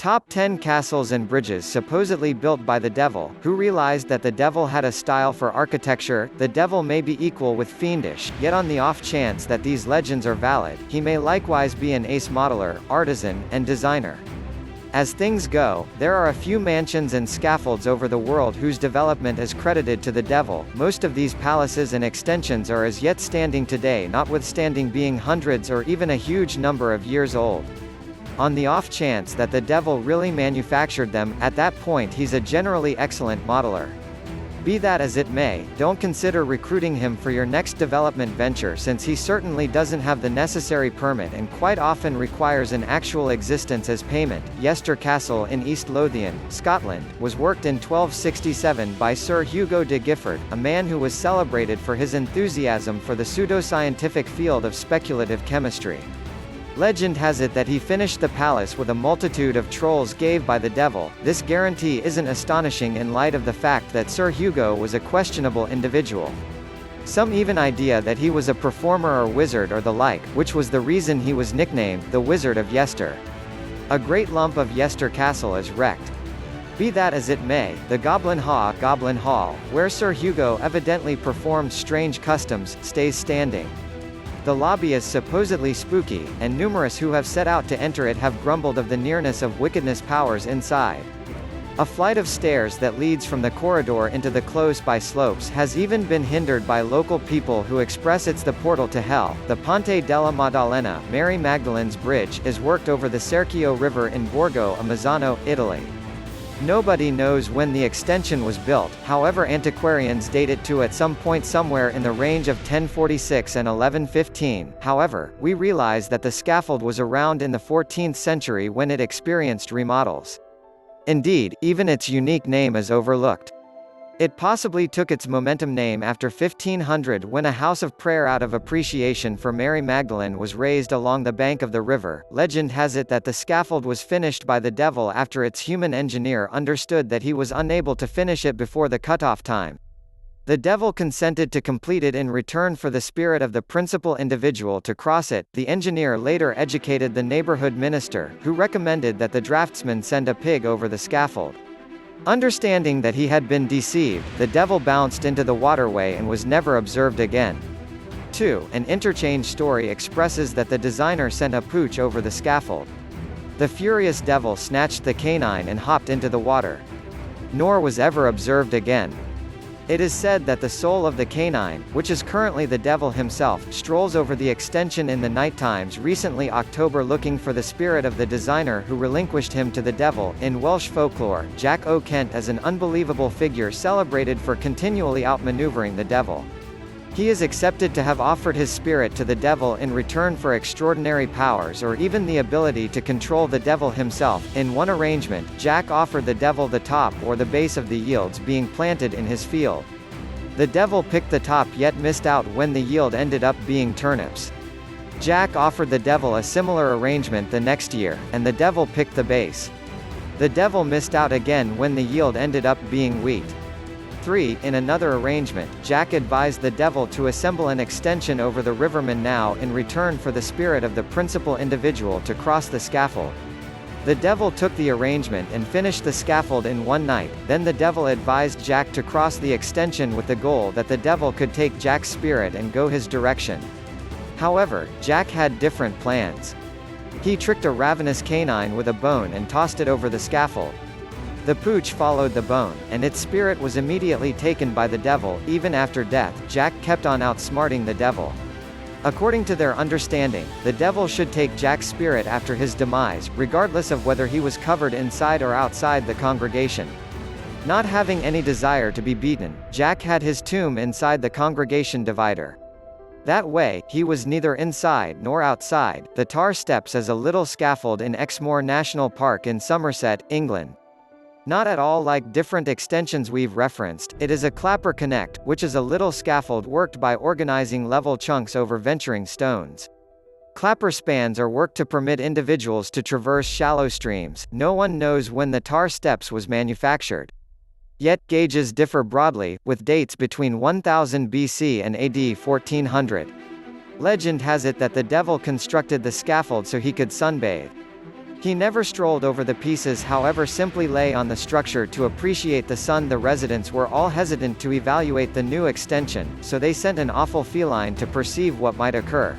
Top 10 castles and bridges supposedly built by the devil, who realized that the devil had a style for architecture. The devil may be equal with fiendish, yet on the off chance that these legends are valid, he may likewise be an ace modeler, artisan, and designer. As things go, there are a few mansions and scaffolds over the world whose development is credited to the devil. Most of these palaces and extensions are as yet standing today, notwithstanding being hundreds or even a huge number of years old. On the off chance that the devil really manufactured them, at that point he's a generally excellent modeler. Be that as it may, don't consider recruiting him for your next development venture, since he certainly doesn't have the necessary permit and quite often requires an actual existence as payment. Yester Castle in East Lothian, Scotland, was worked in 1267 by Sir Hugo de Gifford, a man who was celebrated for his enthusiasm for the pseudoscientific field of speculative chemistry. Legend has it that he finished the palace with a multitude of trolls gave by the devil. This guarantee isn't astonishing in light of the fact that Sir Hugo was a questionable individual. Some even idea that he was a performer or wizard or the like, which was the reason he was nicknamed the Wizard of Yester. A great lump of Yester Castle is wrecked. Be that as it may, the Goblin Hall, where Sir Hugo evidently performed strange customs, stays standing. The lobby is supposedly spooky, and numerous who have set out to enter it have grumbled of the nearness of wickedness powers inside. A flight of stairs that leads from the corridor into the close-by slopes has even been hindered by local people who express it's the portal to hell. The Ponte della Maddalena, Mary Magdalene's Bridge, is worked over the Cerchio River in Borgo a Mazzano, Italy. Nobody knows when the extension was built, however antiquarians date it to at some point somewhere in the range of 1046 and 1115. However, we realize that the scaffold was around in the 14th century when it experienced remodels. Indeed, even its unique name is overlooked. It possibly took its momentum name after 1500 when a house of prayer out of appreciation for Mary Magdalene was raised along the bank of the river. Legend has it that the scaffold was finished by the devil after its human engineer understood that he was unable to finish it before the cutoff time. The devil consented to complete it in return for the spirit of the principal individual to cross it. The engineer later educated the neighborhood minister, who recommended that the draftsman send a pig over the scaffold. Understanding that he had been deceived, the devil bounced into the waterway and was never observed again. 2. An interchange story expresses that the designer sent a pooch over the scaffold. The furious devil snatched the canine and hopped into the water. Nor was ever observed again. It is said that the soul of the canine, which is currently the devil himself, strolls over the extension in the night times recently October looking for the spirit of the designer who relinquished him to the devil. In Welsh folklore, Jack O'Kent is an unbelievable figure celebrated for continually outmaneuvering the devil. He is accepted to have offered his spirit to the devil in return for extraordinary powers or even the ability to control the devil himself. In one arrangement, Jack offered the devil the top or the base of the yields being planted in his field. The devil picked the top yet missed out when the yield ended up being turnips. Jack offered the devil a similar arrangement the next year, and the devil picked the base. The devil missed out again when the yield ended up being wheat. 3. In another arrangement, Jack advised the devil to assemble an extension over the riverman now in return for the spirit of the principal individual to cross the scaffold. The devil took the arrangement and finished the scaffold in one night. Then the devil advised Jack to cross the extension with the goal that the devil could take Jack's spirit and go his direction. However, Jack had different plans. He tricked a ravenous canine with a bone and tossed it over the scaffold. The pooch followed the bone, and its spirit was immediately taken by the devil. Even after death, Jack kept on outsmarting the devil. According to their understanding, the devil should take Jack's spirit after his demise, regardless of whether he was covered inside or outside the congregation. Not having any desire to be beaten, Jack had his tomb inside the congregation divider. That way, he was neither inside nor outside. The Tar Steps is a little scaffold in Exmoor National Park in Somerset, England. Not at all like different extensions we've referenced, it is a clapper connect, which is a little scaffold worked by organizing level chunks over venturing stones. Clapper spans are worked to permit individuals to traverse shallow streams. No one knows when the Tar Steps was manufactured. Yet, gauges differ broadly, with dates between 1000 BC and AD 1400. Legend has it that the devil constructed the scaffold so he could sunbathe. He never strolled over the pieces, however, simply lay on the structure to appreciate the sun. The residents were all hesitant to evaluate the new extension, so they sent an awful feline to perceive what might occur.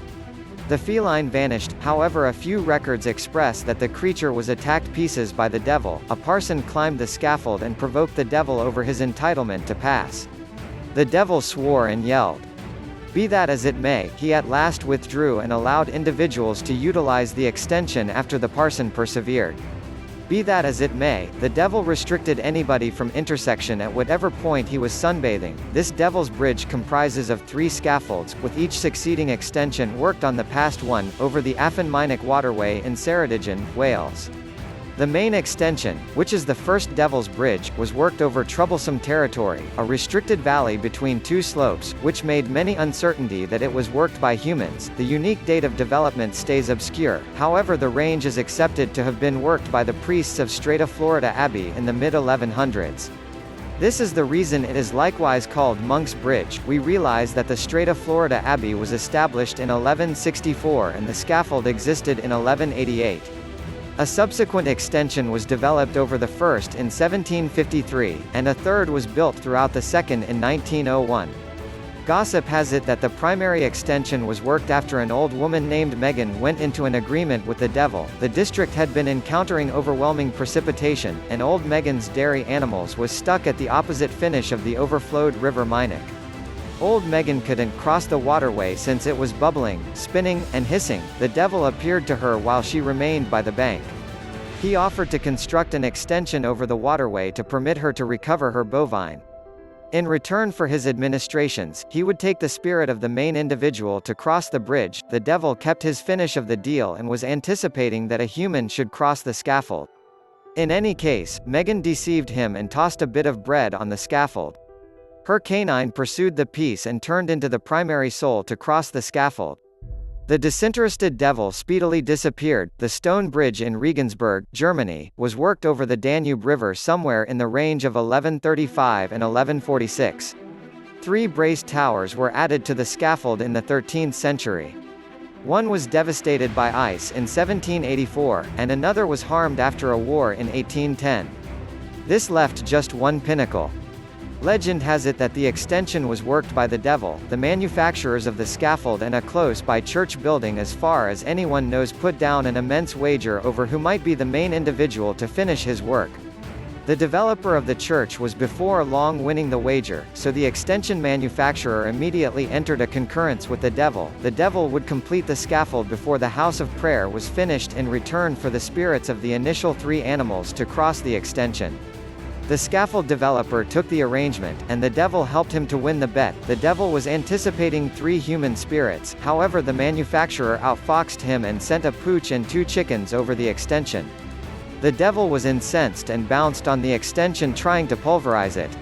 The feline vanished, however a few records express that the creature was attacked pieces by the devil. A parson climbed the scaffold and provoked the devil over his entitlement to pass. The devil swore and yelled. Be that as it may, he at last withdrew and allowed individuals to utilize the extension after the parson persevered. Be that as it may, the devil restricted anybody from intersection at whatever point he was sunbathing. This Devil's Bridge comprises of 3 scaffolds, with each succeeding extension worked on the past one, over the Afan waterway in Ceredigion, Wales. The main extension, which is the first Devil's Bridge, was worked over troublesome territory, a restricted valley between 2 slopes, which made many uncertainty that it was worked by humans. The unique date of development stays obscure, however the range is accepted to have been worked by the priests of Strata Florida Abbey in the mid-1100s. This is the reason it is likewise called Monk's Bridge. We realize that the Strata Florida Abbey was established in 1164 and the scaffold existed in 1188. A subsequent extension was developed over the first in 1753, and a third was built throughout the second in 1901. Gossip has it that the primary extension was worked after an old woman named Megan went into an agreement with the devil. The district had been encountering overwhelming precipitation, and old Megan's dairy animals was stuck at the opposite finish of the overflowed River Minnock. Old Megan couldn't cross the waterway since it was bubbling, spinning, and hissing. The devil appeared to her while she remained by the bank. He offered to construct an extension over the waterway to permit her to recover her bovine. In return for his administrations, he would take the spirit of the main individual to cross the bridge. The devil kept his finish of the deal and was anticipating that a human should cross the scaffold. In any case, Megan deceived him and tossed a bit of bread on the scaffold. Her canine pursued the piece and turned into the primary soul to cross the scaffold. The disinterested devil speedily disappeared. The stone bridge in Regensburg, Germany, was worked over the Danube River somewhere in the range of 1135 and 1146. 3 braced towers were added to the scaffold in the 13th century. One was devastated by ice in 1784, and another was harmed after a war in 1810. This left just one pinnacle. Legend has it that the extension was worked by the devil, the manufacturers of the scaffold, and a close-by church building, as far as anyone knows, put down an immense wager over who might be the main individual to finish his work. The developer of the church was before long winning the wager, so the extension manufacturer immediately entered a concurrence with the devil. The devil would complete the scaffold before the house of prayer was finished in return for the spirits of the initial 3 animals to cross the extension. The scaffold developer took the arrangement, and the devil helped him to win the bet. The devil was anticipating 3 human spirits, however the manufacturer outfoxed him and sent a pooch and 2 chickens over the extension. The devil was incensed and bounced on the extension, trying to pulverize it.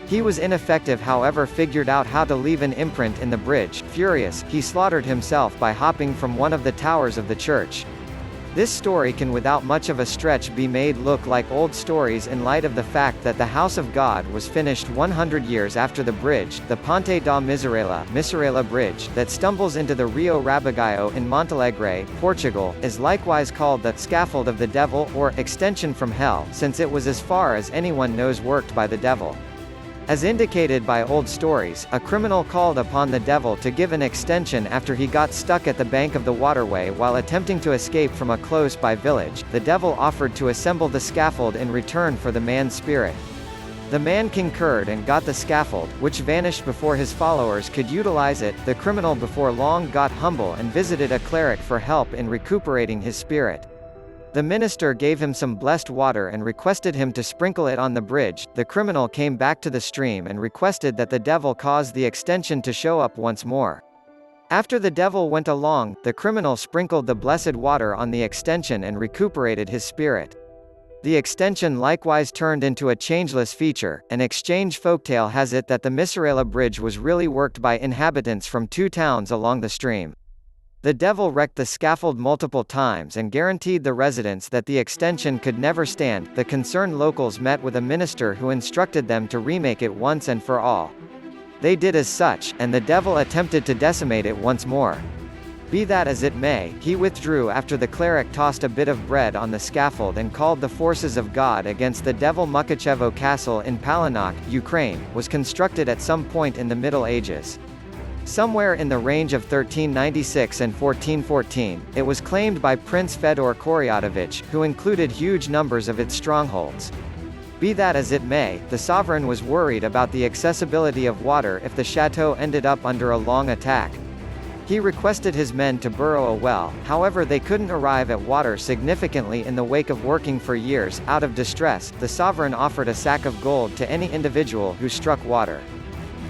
He was ineffective, however figured out how to leave an imprint in the bridge. Furious, he slaughtered himself by hopping from one of the towers of the church. This story can without much of a stretch be made look like old stories in light of the fact that the House of God was finished 100 years after the bridge. The Ponte da Miserela Bridge, that stumbles into the Rio Rabagaio in Montalegre, Portugal, is likewise called the scaffold of the devil, or extension from hell, since it was, as far as anyone knows, worked by the devil. As indicated by old stories, a criminal called upon the devil to give an extension after he got stuck at the bank of the waterway while attempting to escape from a close-by village. The devil offered to assemble the scaffold in return for the man's spirit. The man concurred and got the scaffold, which vanished before his followers could utilize it. The criminal before long got humble and visited a cleric for help in recuperating his spirit. The minister gave him some blessed water and requested him to sprinkle it on the bridge. The criminal came back to the stream and requested that the devil cause the extension to show up once more. After the devil went along, the criminal sprinkled the blessed water on the extension and recuperated his spirit. The extension likewise turned into a changeless feature. An exchange folktale has it that the Miserela Bridge was really worked by inhabitants from 2 towns along the stream. The devil wrecked the scaffold multiple times and guaranteed the residents that the extension could never stand. The concerned locals met with a minister who instructed them to remake it once and for all. They did as such, and the devil attempted to decimate it once more. Be that as it may, he withdrew after the cleric tossed a bit of bread on the scaffold and called the forces of God against the devil. Mukachevo Castle in Palinok, Ukraine, was constructed at some point in the Middle Ages. Somewhere in the range of 1396 and 1414, it was claimed by Prince Fedor Koryadovich, who included huge numbers of its strongholds. Be that as it may, the sovereign was worried about the accessibility of water if the chateau ended up under a long attack. He requested his men to burrow a well, however they couldn't arrive at water significantly in the wake of working for years. Out of distress, the sovereign offered a sack of gold to any individual who struck water.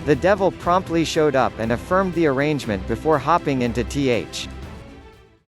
The devil promptly showed up and affirmed the arrangement before hopping into Th.